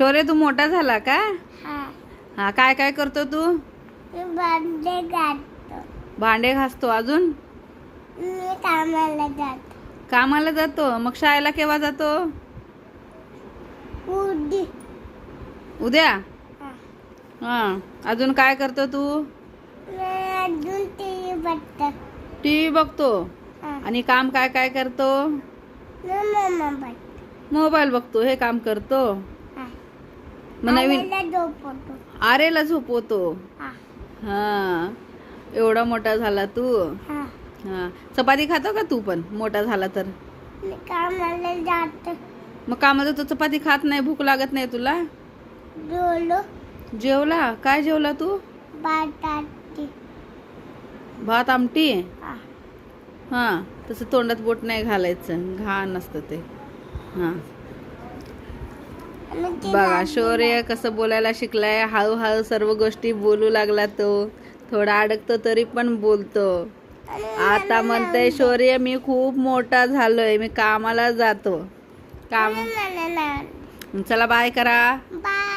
शौर्य तू मोठा झाला का? हा. हा, काय काय करतो तू? मी भांडे घालतो. भांडे घासतो. अजून मी कामाला जातो. कामाला जातो. मग शाळेला केव्हा जातो? उडी. उद्या. हा. हा, अजून काय करतो तू? मी अजून टीव्ही बघतो. टीव्ही बघतो. हा. आणि काम काय काय करतो? मी मम्मा बघतो. मोबाईल बघतो. हे काम करतो. हा. मग नवीन आलेला झोपवतो. आरेला झोपवतो. हा. हा, एवढा मोठा झाला तू. हा. हा, चपाती खातो का तू पण मोठा झाला तर? मी कामाला जातो. मग कामाला तू चपाती खात नाही? भूक लागत नाही तुला? जेवलो. जेवला? काय जेवला तू? बटाटी. भात आमटी. हा. हा, तसं तोंडात बोट नाही घालायचं, घाण असतं ते. हा, आणि ती बघा भाजी शौर्य कसं बोलायला शिकलाय. हळूहळू सर्व गोष्टी बोलू लागला तो. थोडा अडकतो तरी पण बोलतो. आणि आता म्हणतंय शौर्य मी खूप मोठा झालोय, मी कामाला जातो. काम. मला चला बाय करा. बाय.